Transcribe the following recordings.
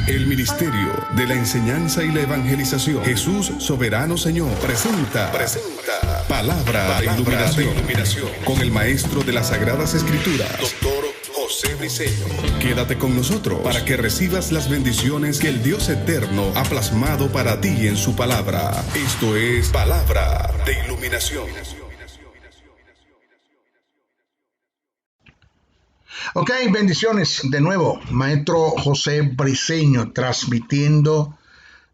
El Ministerio de la Enseñanza y la Evangelización, Jesús Soberano Señor, presenta Palabra de Iluminación con el Maestro de las Sagradas Escrituras, Dr. José Briceño. Quédate con nosotros para que recibas las bendiciones que el Dios Eterno ha plasmado para ti en su palabra. Esto es Palabra de Iluminación. Ok, bendiciones de nuevo. Maestro José Briceño, transmitiendo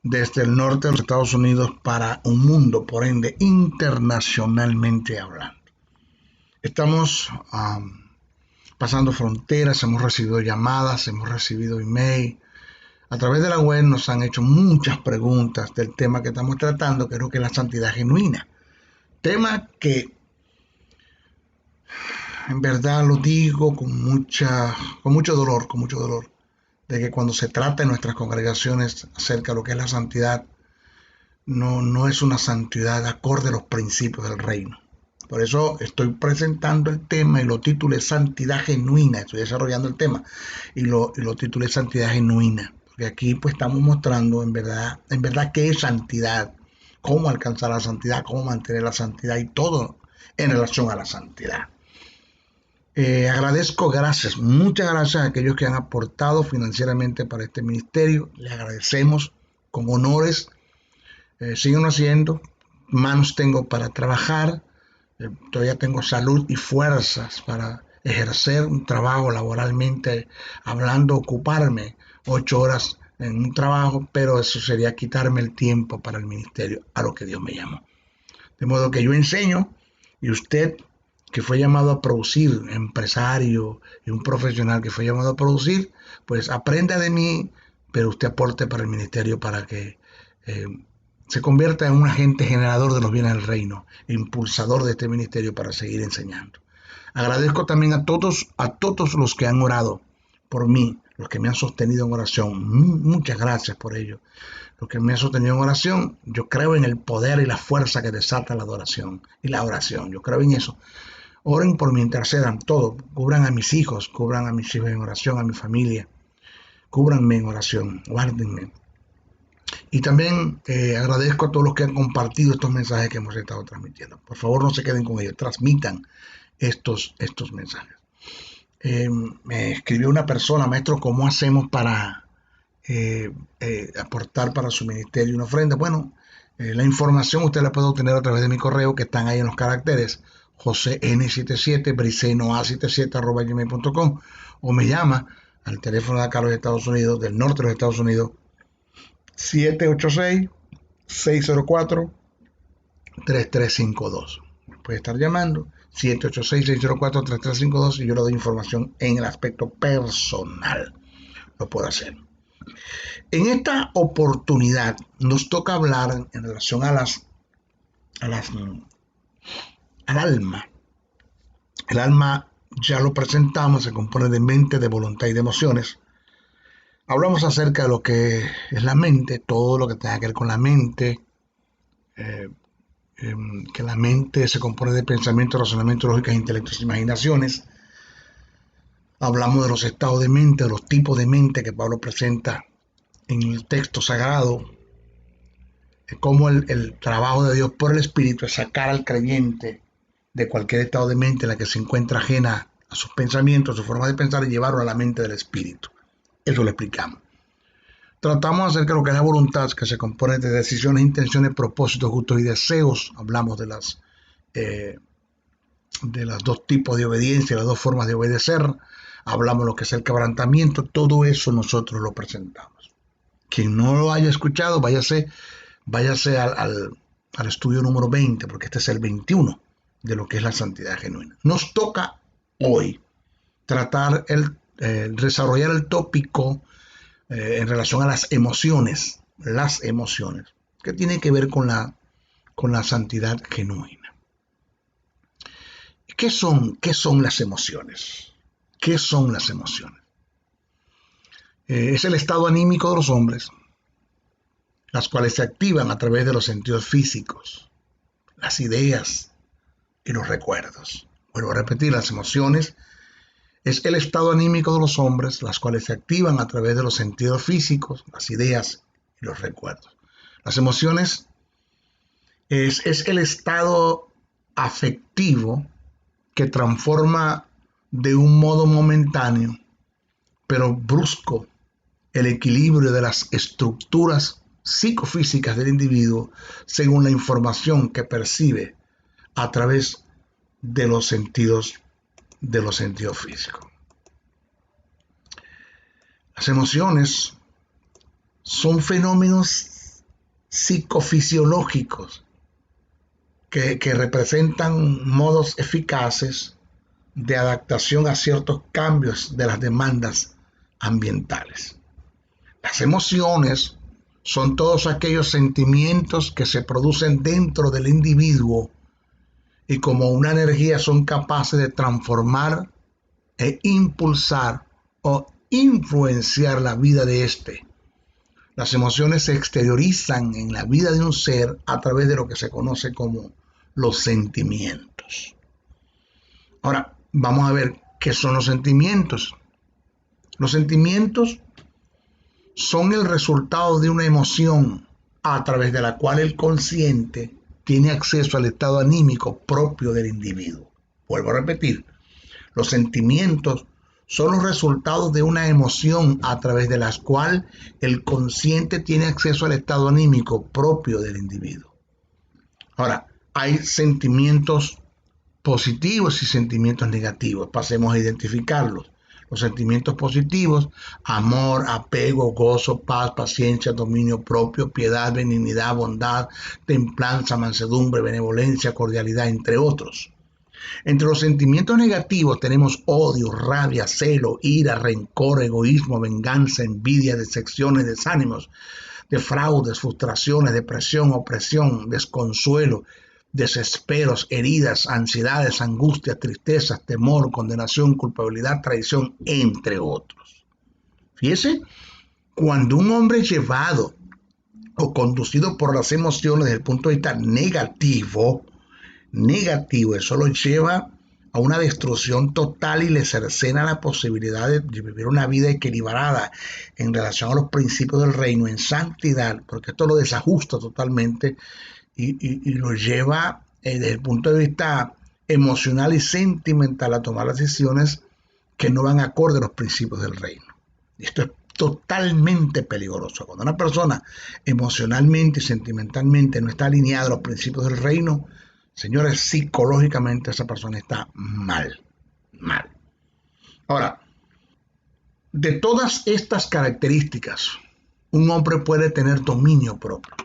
desde el norte de los Estados Unidos para un mundo, por ende, internacionalmente hablando. Estamos pasando fronteras, hemos recibido llamadas, hemos recibido email. A través de la web nos han hecho muchas preguntas del tema que estamos tratando, creo que es la santidad genuina. Tema que en verdad lo digo con mucho dolor, de que cuando se trata en nuestras congregaciones acerca de lo que es la santidad, no es una santidad acorde a los principios del reino. Por eso estoy presentando el tema y lo titulé Santidad Genuina. Estoy desarrollando el tema y lo titulé Santidad Genuina. Porque aquí pues estamos mostrando en verdad qué es santidad, cómo alcanzar la santidad, cómo mantener la santidad y todo en relación a la santidad. Agradezco, muchas gracias a aquellos que han aportado financieramente para este ministerio. Les agradecemos con honores. Siguen haciendo, manos tengo para trabajar, todavía tengo salud y fuerzas para ejercer un trabajo laboralmente hablando, ocuparme 8 horas en un trabajo, pero eso sería quitarme el tiempo para el ministerio, a lo que Dios me llamó. De modo que yo enseño y usted que fue llamado a producir, empresario y un profesional que fue llamado a producir, pues aprenda de mí, pero usted aporte para el ministerio para que se convierta en un agente generador de los bienes del reino, impulsador de este ministerio para seguir enseñando. Agradezco también a todos los que han orado por mí, los que me han sostenido en oración. Muchas gracias por ello. Los que me han sostenido en oración, yo creo en el poder y la fuerza que desata la adoración y la oración. Yo creo en eso. Oren por mí, intercedan, todo. Cubran a mis hijos en oración, a mi familia. Cúbranme en oración, guárdenme. Y también agradezco a todos los que han compartido estos mensajes que hemos estado transmitiendo. Por favor, no se queden con ellos, transmitan estos mensajes. Me escribió una persona, maestro, ¿cómo hacemos para aportar para su ministerio una ofrenda? Bueno, la información usted la puede obtener a través de mi correo, que están ahí en los caracteres, josén77, briceno77@gmail.com, o me llama al teléfono de acá de los Estados Unidos, del norte de los Estados Unidos, 786-604-3352. Puede estar llamando 786-604-3352 y yo le doy información en el aspecto personal. Lo puedo hacer. En esta oportunidad nos toca hablar en relación al alma. El alma ya lo presentamos, se compone de mente, de voluntad y de emociones. Hablamos acerca de lo que es la mente, todo lo que tenga que ver con la mente, que la mente se compone de pensamiento, razonamiento, lógica, intelectos e imaginaciones. Hablamos de los estados de mente, de los tipos de mente que Pablo presenta en el texto sagrado, cómo el trabajo de Dios por el Espíritu es sacar al creyente de cualquier estado de mente en la que se encuentra ajena a sus pensamientos, a su forma de pensar, y llevarlo a la mente del Espíritu. Eso lo explicamos. Tratamos acerca de lo que es la voluntad, que se compone de decisiones, intenciones, propósitos, gustos y deseos. Hablamos de los dos tipos de obediencia, las dos formas de obedecer. Hablamos de lo que es el quebrantamiento. Todo eso nosotros lo presentamos. Quien no lo haya escuchado, váyase al estudio número 20, porque este es el 21 de lo que es la santidad genuina. Nos toca hoy tratar desarrollar el tópico en relación a las emociones, que tiene que ver con la santidad genuina. ¿Qué son las emociones? ¿Qué son las emociones? Es el estado anímico de los hombres, las cuales se activan a través de los sentidos físicos, las ideas y los recuerdos. Vuelvo a repetir, las emociones Es el estado anímico de los hombres, las cuales se activan a través de los sentidos físicos, las ideas y los recuerdos. Las emociones es el estado afectivo que transforma de un modo momentáneo, pero brusco, el equilibrio de las estructuras psicofísicas del individuo según la información que percibe a través de los sentidos físicos. Las emociones son fenómenos psicofisiológicos que representan modos eficaces de adaptación a ciertos cambios de las demandas ambientales. Las emociones son todos aquellos sentimientos que se producen dentro del individuo y como una energía son capaces de transformar e impulsar o influenciar la vida de éste. Las emociones se exteriorizan en la vida de un ser a través de lo que se conoce como los sentimientos. Ahora, vamos a ver qué son los sentimientos. Los sentimientos son el resultado de una emoción a través de la cual el consciente tiene acceso al estado anímico propio del individuo. Vuelvo a repetir, los sentimientos son los resultados de una emoción a través de la cual el consciente tiene acceso al estado anímico propio del individuo. Ahora, hay sentimientos positivos y sentimientos negativos. Pasemos a identificarlos. Los sentimientos positivos: amor, apego, gozo, paz, paciencia, dominio propio, piedad, benignidad, bondad, templanza, mansedumbre, benevolencia, cordialidad, entre otros. Entre los sentimientos negativos tenemos odio, rabia, celo, ira, rencor, egoísmo, venganza, envidia, decepciones, desánimos, defraudes, frustraciones, depresión, opresión, desconsuelo, desesperos, heridas, ansiedades, angustias, tristezas, temor, condenación, culpabilidad, traición, entre otros. Fíjese, cuando un hombre es llevado o conducido por las emociones desde el punto de vista negativo, eso lo lleva a una destrucción total y le cercena la posibilidad de vivir una vida equilibrada en relación a los principios del reino, en santidad, porque esto lo desajusta totalmente y lo lleva desde el punto de vista emocional y sentimental a tomar las decisiones que no van acorde a los principios del reino. Esto es totalmente peligroso. Cuando una persona emocionalmente y sentimentalmente no está alineada a los principios del reino, señores, psicológicamente esa persona está mal. Ahora, de todas estas características, un hombre puede tener dominio propio,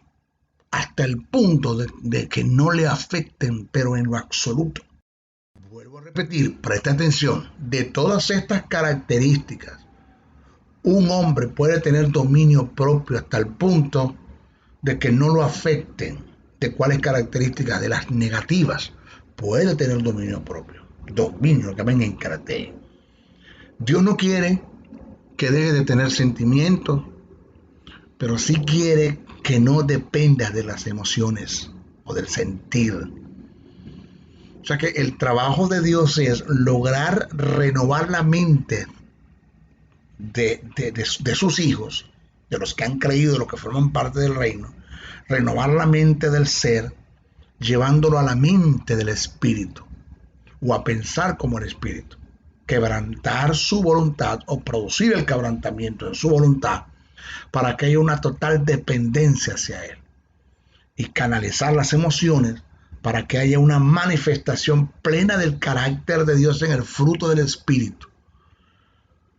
hasta el punto de que no le afecten, pero en lo absoluto. Vuelvo a repetir, presta atención, de todas estas características, un hombre puede tener dominio propio hasta el punto de que no lo afecten. ¿De cuáles características? De las negativas. Puede tener dominio propio. Dominio, que venga en carácter. Dios no quiere que deje de tener sentimientos, pero sí quiere que no dependa de las emociones o del sentir. O sea que el trabajo de Dios es lograr renovar la mente de sus hijos, de los que han creído, de los que forman parte del reino, renovar la mente del ser, llevándolo a la mente del espíritu, o a pensar como el espíritu, quebrantar su voluntad o producir el quebrantamiento en su voluntad para que haya una total dependencia hacia él, y canalizar las emociones para que haya una manifestación plena del carácter de Dios en el fruto del espíritu.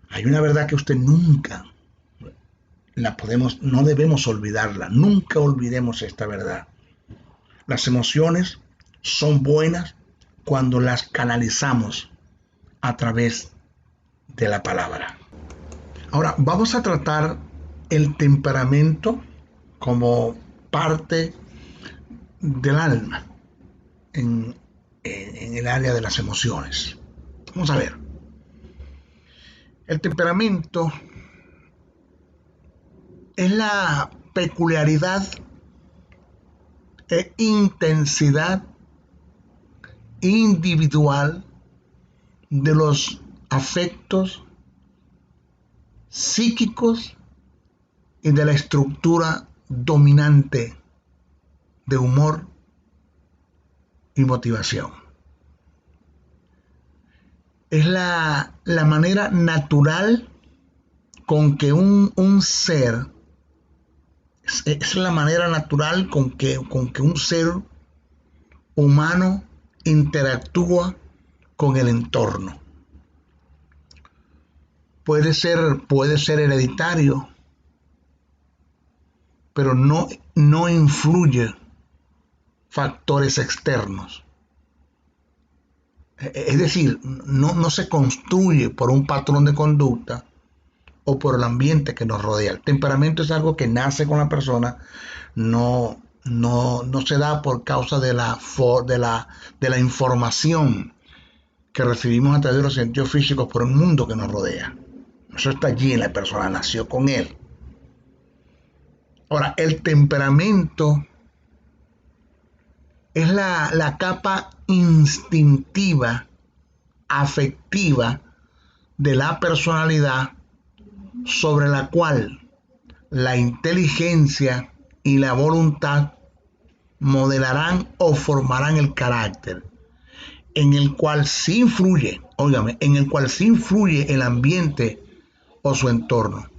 Hay una verdad que usted nunca no debemos olvidarla. Nunca olvidemos esta verdad. Las emociones son buenas cuando las canalizamos a través de la palabra. Ahora, vamos a tratar el temperamento como parte del alma en el área de las emociones. Vamos a ver. El temperamento es la peculiaridad e intensidad individual de los afectos psíquicos y de la estructura dominante de humor y motivación. Es la manera natural con que un ser, es la manera natural con que un ser humano interactúa con el entorno. Puede ser hereditario, pero no influye factores externos. Es decir, no se construye por un patrón de conducta o por el ambiente que nos rodea. El temperamento es algo que nace con la persona, no se da por causa de la información que recibimos a través de los sentidos físicos por el mundo que nos rodea. Eso está allí en la persona, nació con él. Ahora, el temperamento es la capa instintiva, afectiva de la personalidad sobre la cual la inteligencia y la voluntad modelarán o formarán el carácter, en el cual sí influye, el ambiente o su entorno.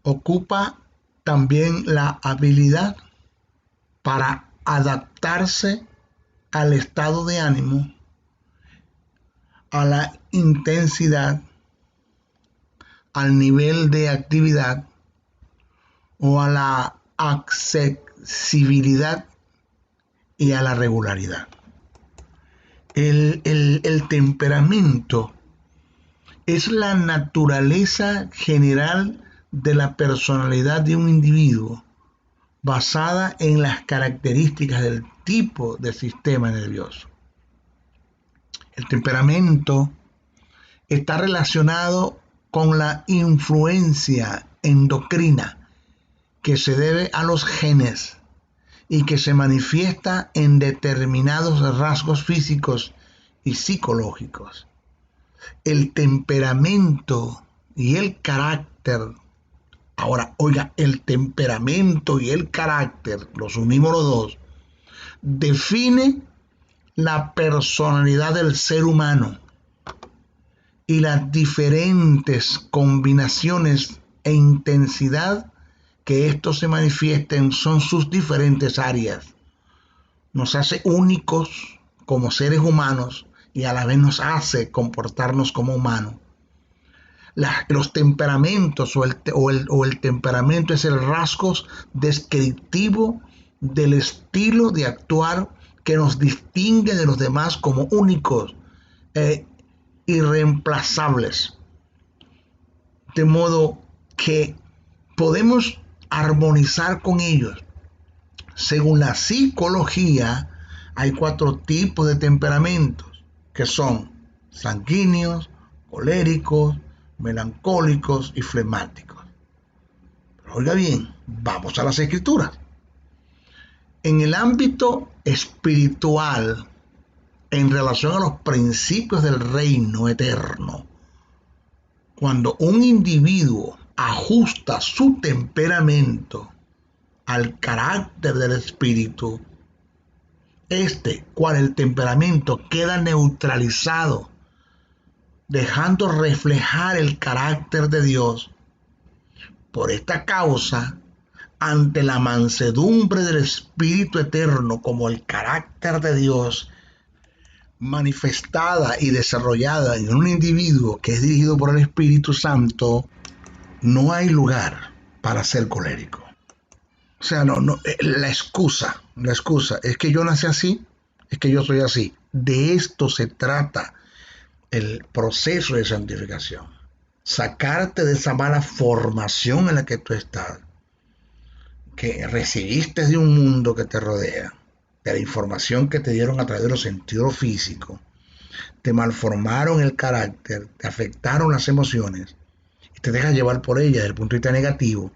Ocupa también la habilidad para adaptarse al estado de ánimo, a la intensidad, al nivel de actividad o a la accesibilidad y a la regularidad. El temperamento es la naturaleza general de la personalidad de un individuo, basada en las características del tipo de sistema nervioso. El temperamento está relacionado con la influencia endocrina que se debe a los genes y que se manifiesta en determinados rasgos físicos y psicológicos. El temperamento y el carácter. Ahora, oiga, el temperamento y el carácter, los unimos los dos, define la personalidad del ser humano y las diferentes combinaciones e intensidad que esto se manifiesten son sus diferentes áreas. Nos hace únicos como seres humanos y a la vez nos hace comportarnos como humanos. Los temperamentos o el temperamento es el rasgo descriptivo del estilo de actuar que nos distingue de los demás como únicos e irreemplazables. De modo que podemos armonizar con ellos. Según la psicología, hay 4 tipos de temperamentos, que son sanguíneos, coléricos, melancólicos y flemáticos. Pero oiga bien, vamos a las escrituras. En el ámbito espiritual, en relación a los principios del reino eterno, cuando un individuo ajusta su temperamento al carácter del espíritu, el temperamento queda neutralizado, dejando reflejar el carácter de Dios. Por esta causa, ante la mansedumbre del Espíritu Eterno como el carácter de Dios manifestada y desarrollada en un individuo que es dirigido por el Espíritu Santo, no hay lugar para ser colérico. O sea, la excusa es que yo nací así, es que yo soy así. De esto se trata el proceso de santificación. Sacarte de esa mala formación en la que tú estás, que recibiste de un mundo que te rodea, de la información que te dieron a través de los sentidos físicos, te malformaron el carácter, te afectaron las emociones y te dejas llevar por ellas desde el punto de vista negativo.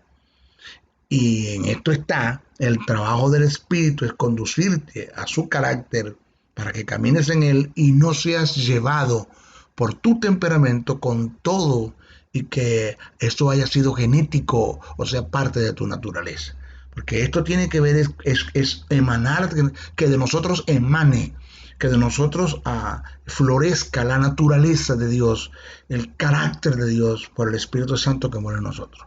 Y en esto está el trabajo del Espíritu, es conducirte a su carácter para que camines en él y no seas llevado por tu temperamento con todo y que esto haya sido genético o sea parte de tu naturaleza. Porque esto tiene que ver, es emanar, que de nosotros emane, que de nosotros florezca la naturaleza de Dios, el carácter de Dios por el Espíritu Santo que mora en nosotros.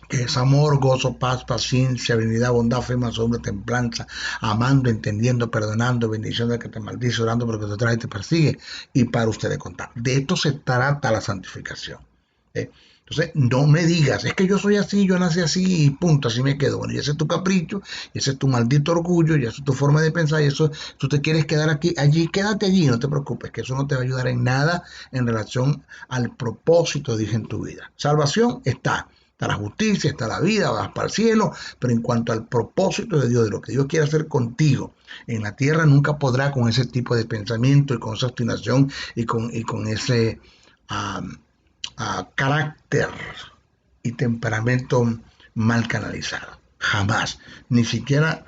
Que es amor, gozo, paz, paciencia, benignidad, bondad, fe, mansedumbre, templanza, amando, entendiendo, perdonando, bendición del que te maldice, orando porque te trae y te persigue, y para ustedes contar. De esto se trata la santificación. Entonces, no me digas, es que yo soy así, yo nací así y punto, así me quedo. Bueno, y ese es tu capricho, y ese es tu maldito orgullo, y esa es tu forma de pensar, y eso, tú te quieres quedar aquí, allí, quédate allí, no te preocupes, que eso no te va a ayudar en nada en relación al propósito de Dios en tu vida. Salvación está la justicia, está la vida, vas para el cielo, pero en cuanto al propósito de Dios, de lo que Dios quiere hacer contigo en la tierra, nunca podrá con ese tipo de pensamiento y con esa obstinación y con ese carácter y temperamento mal canalizado. Jamás, ni siquiera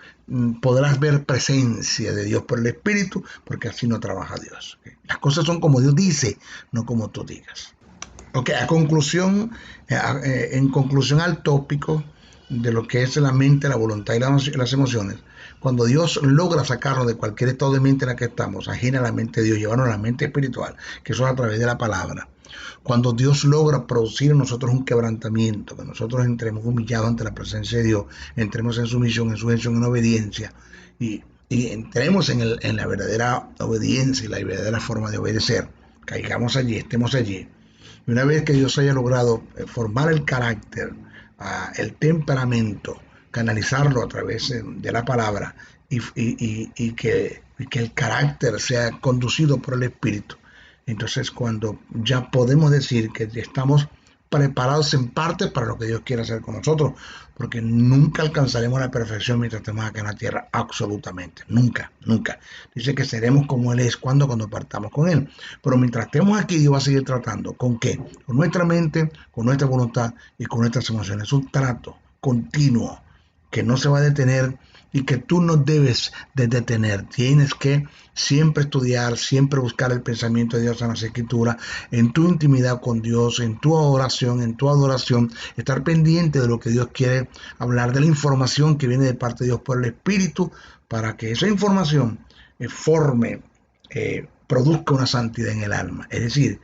podrás ver presencia de Dios por el Espíritu, porque así no trabaja Dios. Las cosas son como Dios dice, no como tú digas. Ok, en conclusión al tópico de lo que es la mente, la voluntad y las emociones, cuando Dios logra sacarnos de cualquier estado de mente en la que estamos, ajena a la mente de Dios, llevarnos a la mente espiritual, que eso es a través de la palabra, cuando Dios logra producir en nosotros un quebrantamiento, que nosotros entremos humillados ante la presencia de Dios, entremos en sumisión, en sujeción, en obediencia, y entremos en la verdadera obediencia y la verdadera forma de obedecer, caigamos allí, estemos allí. Y una vez que Dios haya logrado formar el carácter, el temperamento, canalizarlo a través de la palabra y que el carácter sea conducido por el Espíritu, entonces cuando ya podemos decir que estamos preparados en parte para lo que Dios quiere hacer con nosotros, porque nunca alcanzaremos la perfección mientras estemos acá en la tierra, absolutamente, nunca, nunca. Dice que seremos como Él es cuando partamos con Él, pero mientras estemos aquí Dios va a seguir tratando, ¿con qué? Con nuestra mente, con nuestra voluntad y con nuestras emociones. Es un trato continuo que no se va a detener y que tú no debes de detener. Tienes que siempre estudiar, siempre buscar el pensamiento de Dios en las Escrituras, en tu intimidad con Dios, en tu oración, en tu adoración, estar pendiente de lo que Dios quiere hablar, de la información que viene de parte de Dios por el Espíritu, para que esa información produzca una santidad en el alma. Es decir,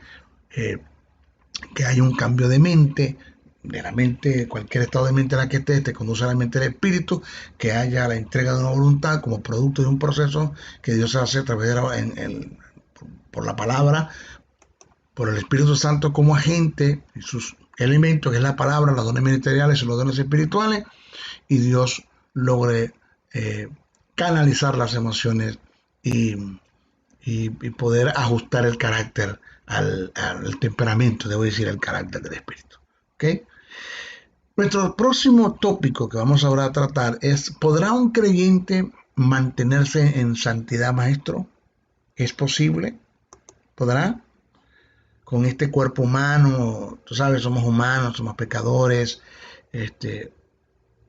que haya un cambio de mente, de la mente, cualquier estado de mente en la que estés, te conduce a la mente del Espíritu, que haya la entrega de una voluntad como producto de un proceso que Dios hace a través de por la palabra, por el Espíritu Santo como agente y sus elementos, que es la palabra, los dones ministeriales y los dones espirituales, y Dios logre canalizar las emociones y poder ajustar el carácter al temperamento, debo decir, el carácter del Espíritu. ¿Okay? Nuestro próximo tópico que vamos ahora a tratar es: ¿podrá un creyente mantenerse en santidad, maestro? ¿Es posible? ¿Podrá? Con este cuerpo humano, tú sabes, somos humanos, somos pecadores,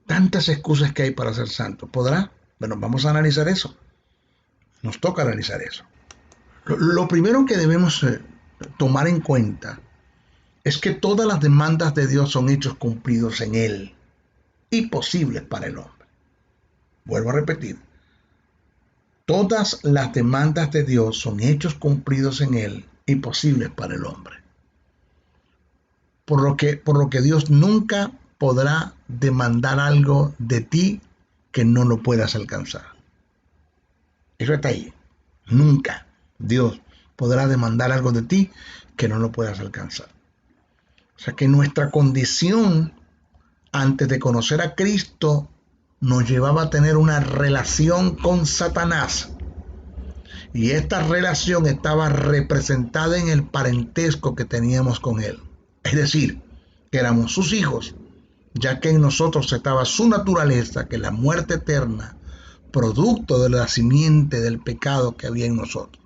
tantas excusas que hay para ser santos. ¿Podrá? Bueno, vamos a analizar eso. Nos toca analizar eso. Lo primero que debemos tomar en cuenta es que todas las demandas de Dios son hechos cumplidos en Él y posibles para el hombre. Vuelvo a repetir. Todas las demandas de Dios son hechos cumplidos en Él y posibles para el hombre. Por lo que Dios nunca podrá demandar algo de ti que no lo puedas alcanzar. Eso está ahí. Nunca Dios podrá demandar algo de ti que no lo puedas alcanzar. O sea que nuestra condición antes de conocer a Cristo nos llevaba a tener una relación con Satanás. Y esta relación estaba representada en el parentesco que teníamos con él. Es decir, que éramos sus hijos, ya que en nosotros estaba su naturaleza, que es la muerte eterna, producto de la simiente del pecado que había en nosotros.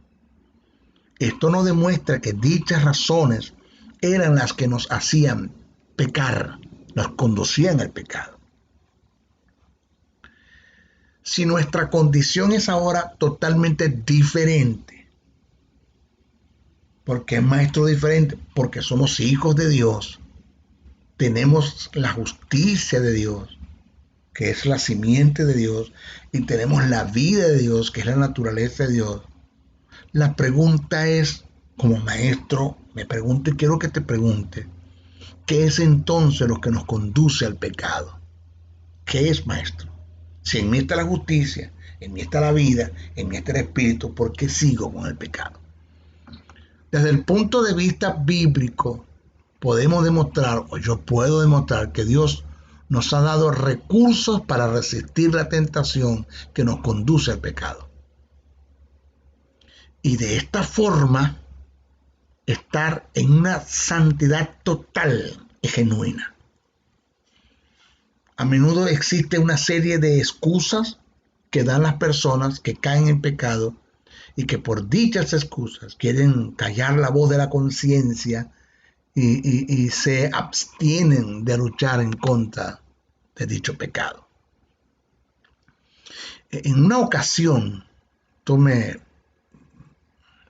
Esto nos demuestra que dichas razones eran las que nos hacían pecar, nos conducían al pecado. si nuestra condición es ahora totalmente diferente? ¿Por qué, maestro, diferente? Porque somos hijos de Dios, tenemos la justicia de Dios, que es la simiente de Dios, y tenemos la vida de Dios, que es la naturaleza de Dios. La pregunta es, como maestro, me pregunto y quiero que te pregunte, ¿qué es entonces lo que nos conduce al pecado? ¿Qué es, maestro? Si en mí está la justicia, en mí está la vida, en mí está el espíritu, ¿por qué sigo con el pecado? Desde el punto de vista bíblico, podemos demostrar, o yo puedo demostrar, que Dios nos ha dado recursos para resistir la tentación que nos conduce al pecado. Y de esta forma, estar en una santidad total y genuina. A menudo existe una serie de excusas que dan las personas que caen en pecado y que por dichas excusas quieren callar la voz de la conciencia y se abstienen de luchar en contra de dicho pecado. En una ocasión,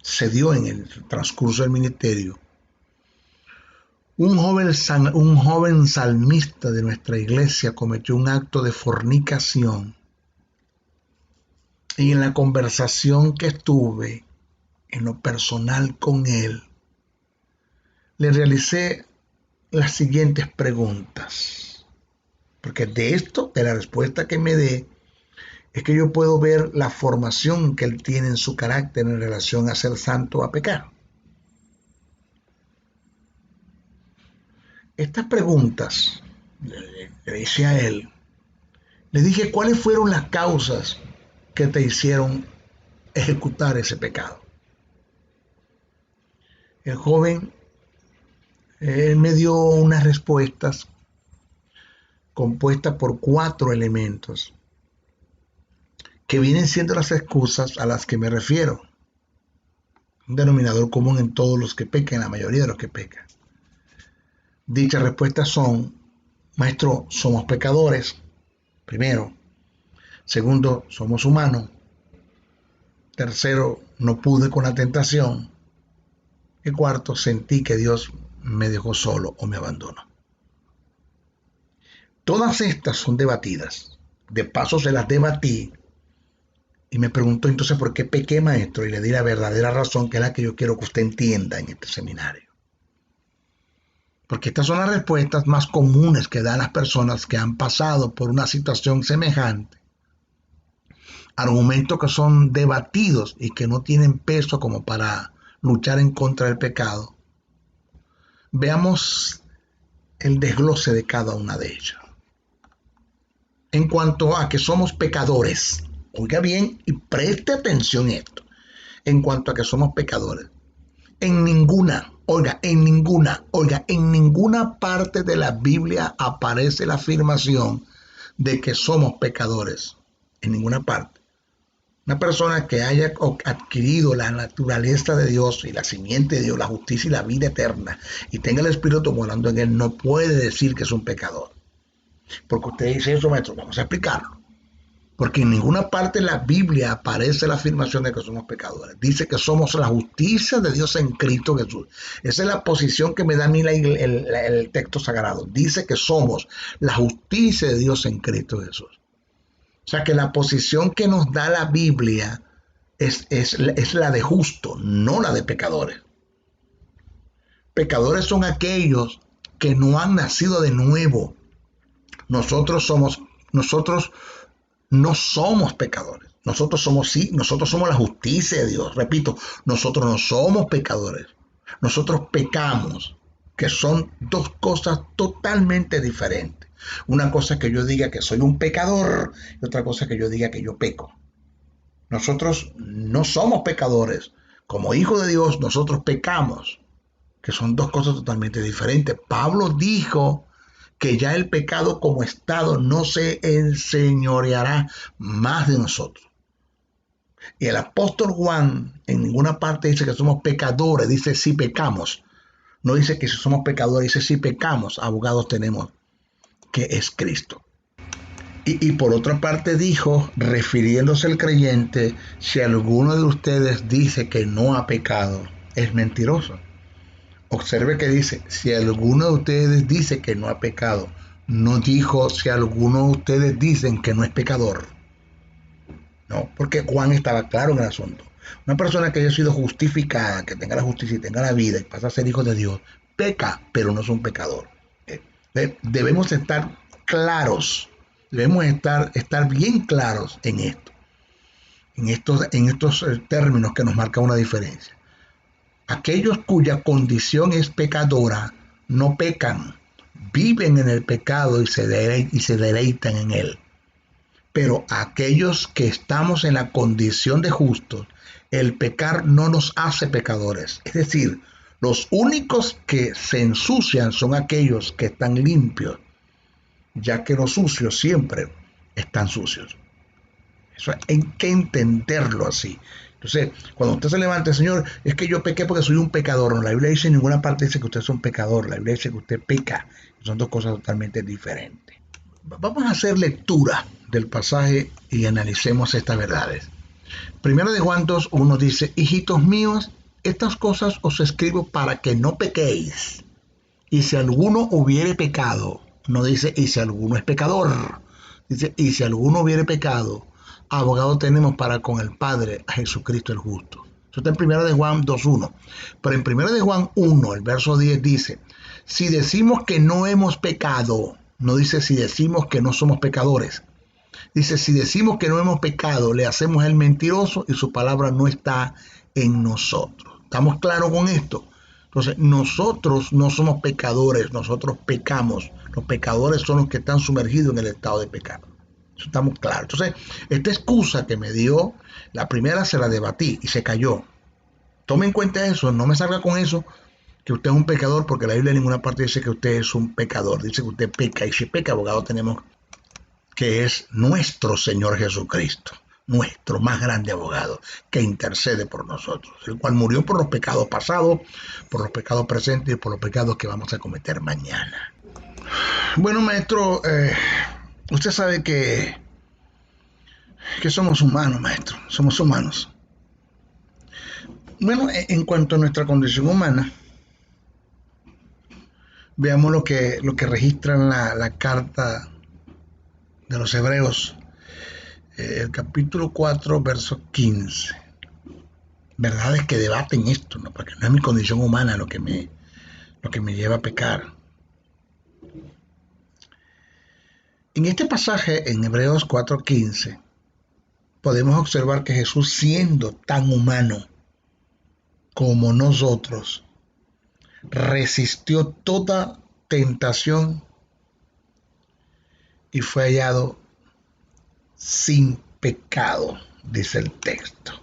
se dio en el transcurso del ministerio, un joven salmista de nuestra iglesia cometió un acto de fornicación, y en la conversación que estuve en lo personal con él, le realicé las siguientes preguntas, porque de la respuesta que me dé, es que yo puedo ver la formación que él tiene en su carácter en relación a ser santo o a pecar. Estas preguntas le hice a él. Le dije, ¿cuáles fueron las causas que te hicieron ejecutar ese pecado? El joven me dio unas respuestas compuestas por 4 elementos, que vienen siendo las excusas a las que me refiero. Un denominador común en todos los que pecan, la mayoría de los que pecan. Dichas respuestas son: maestro, somos pecadores, primero. Segundo, somos humanos. Tercero, no pude con la tentación. Y cuarto, sentí que Dios me dejó solo o me abandonó. Todas estas son debatidas. De paso se las debatí y me preguntó entonces por qué pequé, maestro, y le di la verdadera razón, que es la que yo quiero que usted entienda en este seminario. Porque estas son las respuestas más comunes que dan las personas que han pasado por una situación semejante. Argumentos que son debatidos y que no tienen peso como para luchar en contra del pecado. Veamos el desglose de cada una de ellas. En cuanto a que somos pecadores, oiga bien y preste atención a esto. En cuanto a que somos pecadores, en ninguna parte de la Biblia aparece la afirmación de que somos pecadores. En ninguna parte. Una persona que haya adquirido la naturaleza de Dios y la simiente de Dios, la justicia y la vida eterna, y tenga el Espíritu morando en él, no puede decir que es un pecador. Porque usted dice eso, maestro, vamos a explicarlo. Porque en ninguna parte de la Biblia aparece la afirmación de que somos pecadores. Dice que somos la justicia de Dios en Cristo Jesús. Esa es la posición que me da a mí el texto sagrado. Dice que somos la justicia de Dios en Cristo Jesús. O sea que la posición que nos da la Biblia es la de justo, no la de pecadores. Pecadores son aquellos que no han nacido de nuevo. Nosotros no somos pecadores. Nosotros somos la justicia de Dios. Repito, nosotros no somos pecadores. Nosotros pecamos, que son dos cosas totalmente diferentes. Una cosa es que yo diga que soy un pecador y otra cosa es que yo diga que yo peco. Nosotros no somos pecadores. Como hijos de Dios, nosotros pecamos, que son dos cosas totalmente diferentes. Pablo dijo que ya el pecado como estado no se enseñoreará más de nosotros. Y el apóstol Juan en ninguna parte dice que somos pecadores, dice si pecamos. No dice que si somos pecadores, dice si pecamos, abogados tenemos, que es Cristo. Y por otra parte dijo, refiriéndose al creyente, si alguno de ustedes dice que no ha pecado, es mentiroso. Observe que dice, si alguno de ustedes dice que no ha pecado, no dijo si alguno de ustedes dicen que no es pecador. No, porque Juan estaba claro en el asunto. Una persona que haya sido justificada, que tenga la justicia y tenga la vida y pasa a ser hijo de Dios, peca, pero no es un pecador. Debemos estar claros, debemos estar bien claros en estos términos que nos marcan una diferencia. Aquellos cuya condición es pecadora no pecan, viven en el pecado y se deleitan en él. Pero aquellos que estamos en la condición de justos, el pecar no nos hace pecadores. Es decir, los únicos que se ensucian son aquellos que están limpios, ya que los sucios siempre están sucios. Eso hay que entenderlo así. Entonces, cuando usted se levante, Señor, es que yo pequé porque soy un pecador. No, la Biblia dice en ninguna parte dice que usted es un pecador. La Biblia dice que usted peca. Son dos cosas totalmente diferentes. Vamos a hacer lectura del pasaje y analicemos estas verdades. Primero de Juan 2:1 dice, hijitos míos, estas cosas os escribo para que no pequéis. Y si alguno hubiere pecado, no dice, y si alguno es pecador, dice, y si alguno hubiere pecado, abogado tenemos para con el Padre, a Jesucristo el justo. Eso está en 1 de Juan 2:1. Pero en 1 de Juan 1, el verso 10 dice, si decimos que no hemos pecado, no dice si decimos que no somos pecadores. Dice, si decimos que no hemos pecado, le hacemos el mentiroso y su palabra no está en nosotros. ¿Estamos claros con esto? Entonces, nosotros no somos pecadores, nosotros pecamos. Los pecadores son los que están sumergidos en el estado de pecado. Eso estamos claros. Entonces, esta excusa que me dio, la primera se la debatí y se cayó. Tome en cuenta eso, no me salga con eso, que usted es un pecador, porque la Biblia en ninguna parte dice que usted es un pecador. Dice que usted peca, y si peca, abogado tenemos, que es nuestro Señor Jesucristo, nuestro más grande abogado, que intercede por nosotros, el cual murió por los pecados pasados, por los pecados presentes y por los pecados que vamos a cometer mañana. Bueno, maestro, usted sabe que somos humanos, maestro, somos humanos. Bueno, en cuanto a nuestra condición humana, veamos lo que registra en la carta de los Hebreos, el capítulo 4, verso 15. Verdades que debaten esto, ¿no? Porque no es mi condición humana lo que me lleva a pecar. En este pasaje, en Hebreos 4:15, podemos observar que Jesús, siendo tan humano como nosotros, resistió toda tentación y fue hallado sin pecado, dice el texto.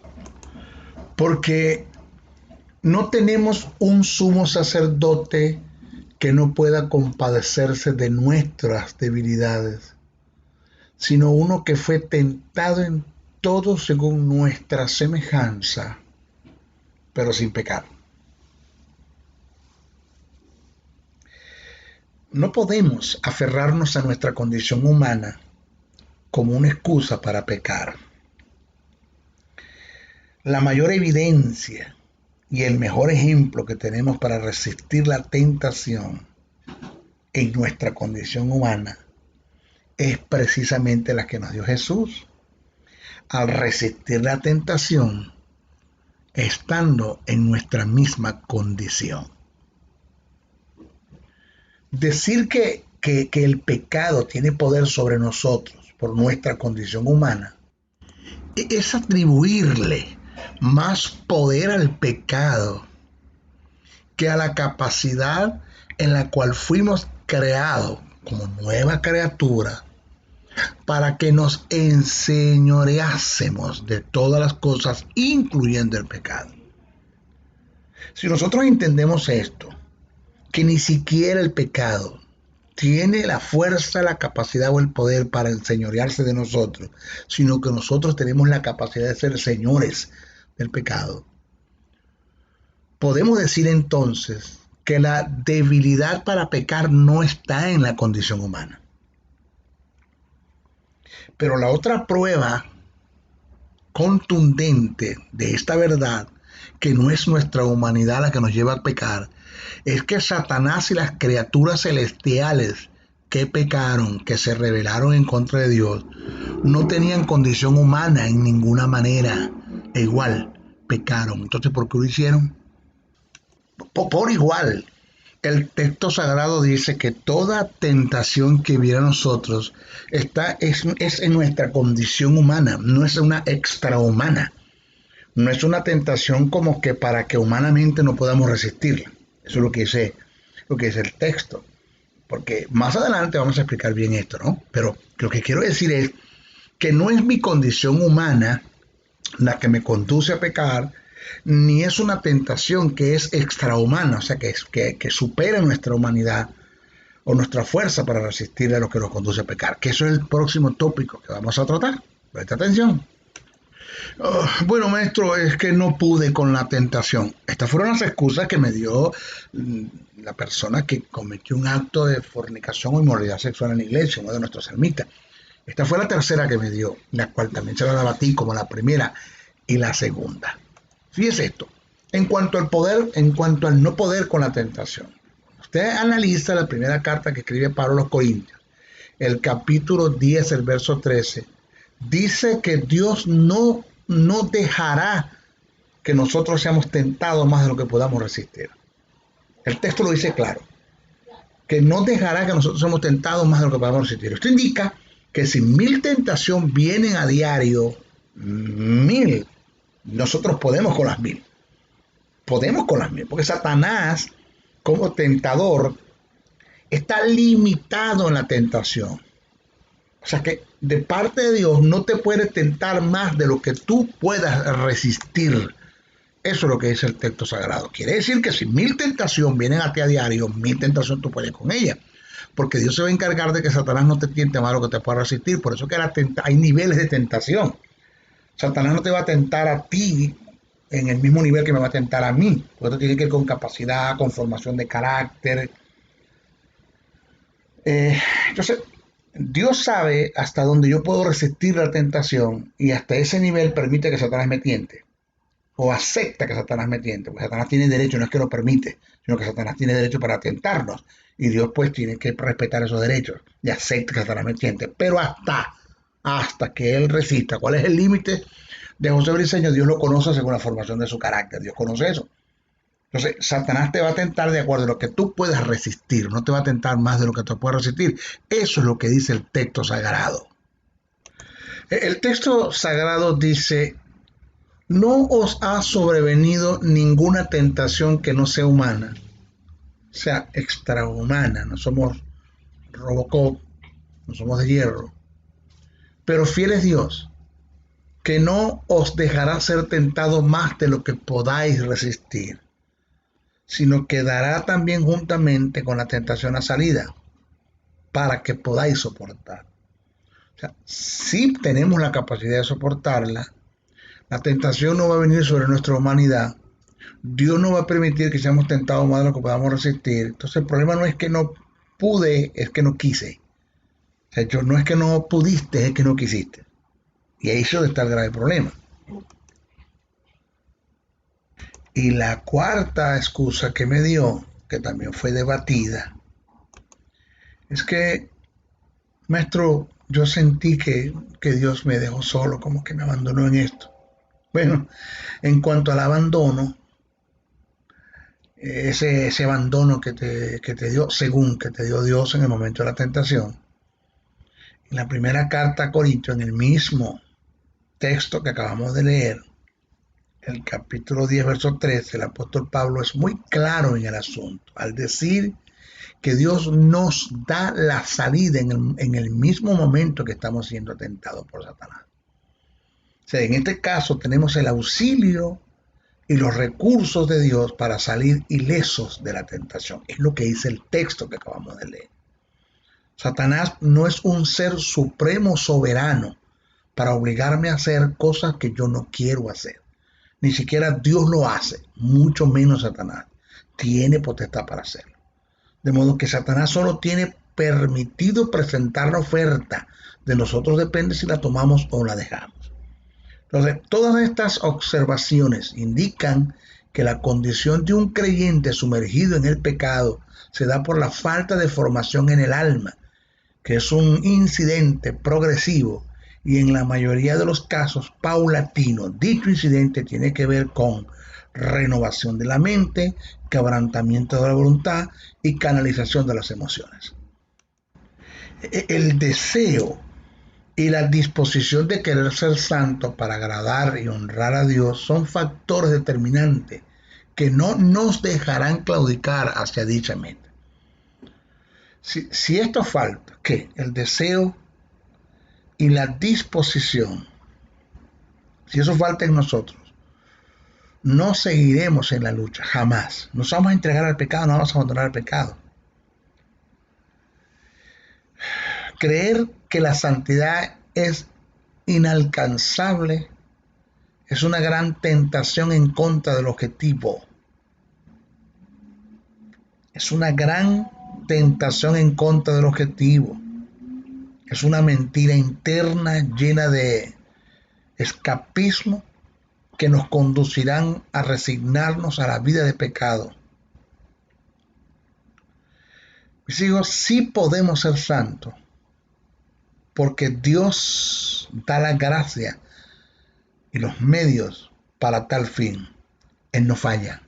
Porque no tenemos un sumo sacerdote que no pueda compadecerse de nuestras debilidades, sino uno que fue tentado en todo según nuestra semejanza, pero sin pecar. No podemos aferrarnos a nuestra condición humana como una excusa para pecar. La mayor evidencia y el mejor ejemplo que tenemos para resistir la tentación en nuestra condición humana es precisamente la que nos dio Jesús. Al resistir la tentación, estando en nuestra misma condición. Decir que el pecado tiene poder sobre nosotros por nuestra condición humana es atribuirle más poder al pecado que a la capacidad en la cual fuimos creados como nueva criatura para que nos enseñoreásemos de todas las cosas, incluyendo el pecado. Si nosotros entendemos esto, que ni siquiera el pecado tiene la fuerza, la capacidad o el poder para enseñorearse de nosotros, sino que nosotros tenemos la capacidad de ser señores del pecado, podemos decir entonces que la debilidad para pecar no está en la condición humana. Pero la otra prueba contundente de esta verdad, que no es nuestra humanidad la que nos lleva a pecar, es que Satanás y las criaturas celestiales que pecaron, que se rebelaron en contra de Dios, no tenían condición humana en ninguna manera. E igual, pecaron. Entonces, ¿por qué lo hicieron? Por igual. El texto sagrado dice que toda tentación que viene a nosotros es en nuestra condición humana, no es una extrahumana. No es una tentación como que para que humanamente no podamos resistirla. Eso es lo que dice el texto. Porque más adelante vamos a explicar bien esto, ¿no? Pero lo que quiero decir es que no es mi condición humana la que me conduce a pecar, ni es una tentación que es extrahumana, o sea, que supera nuestra humanidad o nuestra fuerza para resistir a lo que nos conduce a pecar. Que eso es el próximo tópico que vamos a tratar. Presta atención. Bueno, maestro, es que no pude con la tentación. Estas fueron las excusas que me dio la persona que cometió un acto de fornicación o inmoralidad sexual en la iglesia, uno de nuestros ermitas. Esta fue la tercera que me dio, la cual también se la debatí como la primera y la segunda. Fíjese esto, en cuanto al poder, en cuanto al no poder con la tentación. Usted analiza la primera carta que escribe Pablo a los Corintios, el capítulo 10, el verso 13, dice que Dios no dejará que nosotros seamos tentados más de lo que podamos resistir. El texto lo dice claro, que no dejará que nosotros seamos tentados más de lo que podamos resistir. Esto indica que si 1000 tentaciones vienen a diario, 1000, nosotros podemos con las 1000. Podemos con las 1000, porque Satanás, como tentador, está limitado en la tentación. O sea que de parte de Dios no te puede tentar más de lo que tú puedas resistir. Eso es lo que dice el texto sagrado. Quiere decir que si 1000 tentaciones vienen a ti a diario, 1000 tentaciones tú puedes con ellas. Porque Dios se va a encargar de que Satanás no te tiente más de lo que te pueda resistir. Por eso que hay niveles de tentación. Satanás no te va a tentar a ti en el mismo nivel que me va a tentar a mí. Porque esto tiene que ver con capacidad, con formación de carácter. Entonces, Dios sabe hasta dónde yo puedo resistir la tentación y hasta ese nivel permite que Satanás me tiente. O acepta que Satanás me tiente. Porque Satanás tiene derecho, no es que lo permite, sino que Satanás tiene derecho para tentarnos. Y Dios pues tiene que respetar esos derechos y acepta que Satanás me tiente. Pero hasta que él resista. ¿Cuál es el límite de José Briceño? Dios lo conoce según la formación de su carácter. Dios conoce eso. Entonces, Satanás te va a tentar de acuerdo a lo que tú puedas resistir. No te va a tentar más de lo que tú puedas resistir. Eso es lo que dice el texto sagrado. El texto sagrado dice: no os ha sobrevenido ninguna tentación que no sea humana, sea extrahumana. No somos Robocop, no somos de hierro. Pero fiel es Dios, que no os dejará ser tentados más de lo que podáis resistir, sino que dará también juntamente con la tentación a salida, para que podáis soportar. O sea, si tenemos la capacidad de soportarla, la tentación no va a venir sobre nuestra humanidad. Dios no va a permitir que seamos tentados más de lo que podamos resistir. Entonces el problema no es que no pude, es que no quise. O sea, no es que no pudiste, es que no quisiste. Y ahí es donde está el grave problema. Y la cuarta excusa que me dio, que también fue debatida, es que, maestro, yo sentí que Dios me dejó solo, como que me abandonó en esto. Bueno, en cuanto al abandono, ese abandono que te dio, según que te dio Dios en el momento de la tentación, en la primera carta a Corintios, en el mismo texto que acabamos de leer, el capítulo 10, verso 13, el apóstol Pablo es muy claro en el asunto, al decir que Dios nos da la salida en el mismo momento que estamos siendo tentados por Satanás. O sea, en este caso tenemos el auxilio y los recursos de Dios para salir ilesos de la tentación. Es lo que dice el texto que acabamos de leer. Satanás no es un ser supremo soberano para obligarme a hacer cosas que yo no quiero hacer. Ni siquiera Dios lo hace, mucho menos Satanás. Tiene potestad para hacerlo. De modo que Satanás solo tiene permitido presentar la oferta. De nosotros depende si la tomamos o la dejamos. Entonces, todas estas observaciones indican que la condición de un creyente sumergido en el pecado se da por la falta de formación en el alma, que es un incidente progresivo y en la mayoría de los casos paulatino. Dicho incidente tiene que ver con renovación de la mente, quebrantamiento de la voluntad y canalización de las emociones. El deseo y la disposición de querer ser santo para agradar y honrar a Dios son factores determinantes que no nos dejarán claudicar hacia dicha meta. Si esto falta, ¿qué? El deseo y la disposición, si eso falta en nosotros, no seguiremos en la lucha, jamás. Nos vamos a entregar al pecado, no vamos a abandonar el pecado. Creer que la santidad es inalcanzable es una gran tentación en contra del objetivo. Es una gran tentación en contra del objetivo. Es una mentira interna llena de escapismo que nos conducirán a resignarnos a la vida de pecado. Mis hijos, sí podemos ser santos, porque Dios da la gracia y los medios para tal fin. Él no falla.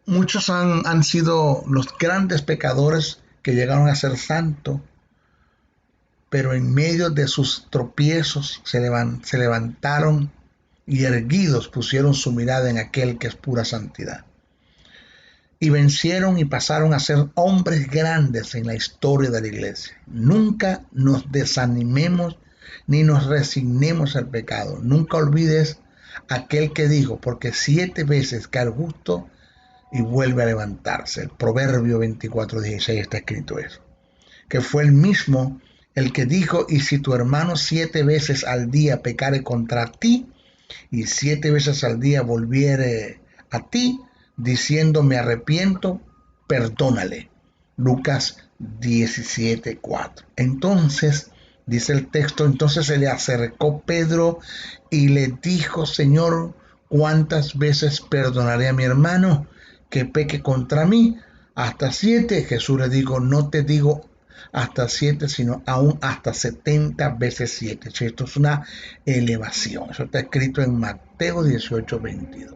Muchos han sido los grandes pecadores que llegaron a ser santos, pero en medio de sus tropiezos se levantaron y erguidos pusieron su mirada en aquel que es pura santidad. Y vencieron y pasaron a ser hombres grandes en la historia de la iglesia. Nunca nos desanimemos ni nos resignemos al pecado. Nunca olvides aquel que dijo, porque 7 veces cae el justo y vuelve a levantarse. El Proverbio 24:16 está escrito eso. Que fue el mismo el que dijo, y si tu hermano 7 veces al día pecare contra ti, y 7 veces al día volviere a ti, diciendo me arrepiento, perdónale. Lucas 17:4. Entonces, dice el texto, entonces se le acercó Pedro y le dijo, Señor, ¿cuántas veces perdonaré a mi hermano que peque contra mí? ¿Hasta 7? Jesús le dijo, no te digo hasta 7, sino aún hasta 70 veces 7. Esto es una elevación. Eso está escrito en Mateo 18:22.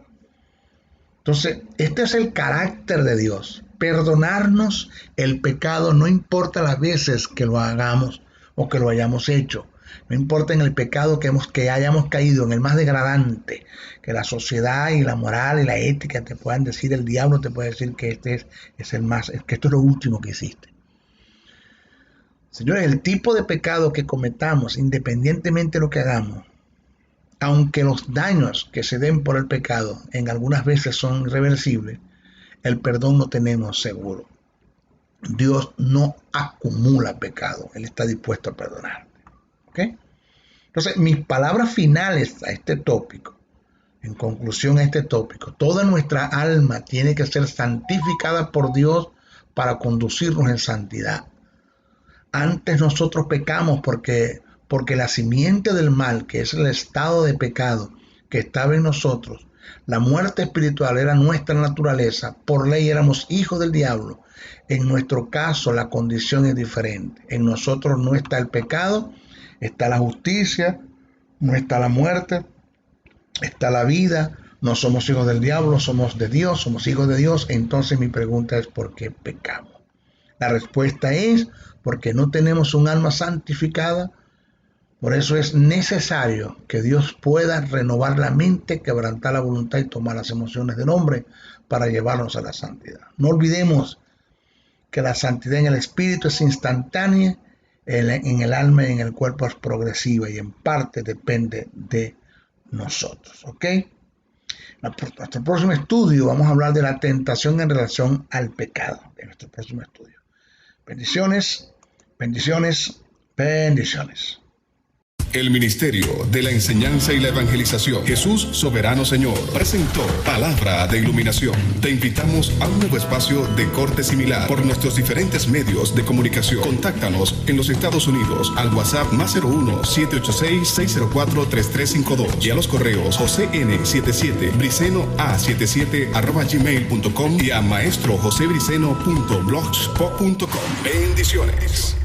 Entonces, este es el carácter de Dios. Perdonarnos el pecado, no importa las veces que lo hagamos o que lo hayamos hecho. No importa en el pecado que hayamos caído, en el más degradante, que la sociedad y la moral y la ética te puedan decir, el diablo te puede decir que este es el más, que esto es lo último que hiciste. Señores, el tipo de pecado que cometamos, independientemente de lo que hagamos, aunque los daños que se den por el pecado en algunas veces son irreversibles, el perdón lo tenemos seguro. Dios no acumula pecado, Él está dispuesto a perdonarte. ¿Ok? Entonces, mis palabras finales a este tópico, en conclusión a este tópico, toda nuestra alma tiene que ser santificada por Dios para conducirnos en santidad. Antes nosotros pecamos porque la simiente del mal, que es el estado de pecado que estaba en nosotros, la muerte espiritual era nuestra naturaleza, por ley éramos hijos del diablo. En nuestro caso la condición es diferente. En nosotros no está el pecado, está la justicia, no está la muerte, está la vida. No somos hijos del diablo, somos de Dios, somos hijos de Dios. Entonces mi pregunta es, ¿por qué pecamos? La respuesta es porque no tenemos un alma santificada. Por eso es necesario que Dios pueda renovar la mente, quebrantar la voluntad y tomar las emociones del hombre para llevarnos a la santidad. No olvidemos que la santidad en el espíritu es instantánea, en el alma y en el cuerpo es progresiva y en parte depende de nosotros. ¿Ok? En nuestro próximo estudio vamos a hablar de la tentación en relación al pecado. En nuestro próximo estudio. Bendiciones, bendiciones, bendiciones. El Ministerio de la Enseñanza y la Evangelización, Jesús Soberano Señor, presentó Palabra de Iluminación. Te invitamos a un nuevo espacio de corte similar por nuestros diferentes medios de comunicación. Contáctanos en los Estados Unidos al WhatsApp +01-786-604-3352 y a los correos josn77briceno@gmail.com y a maestrojosebriceno.blogspot.com. Bendiciones.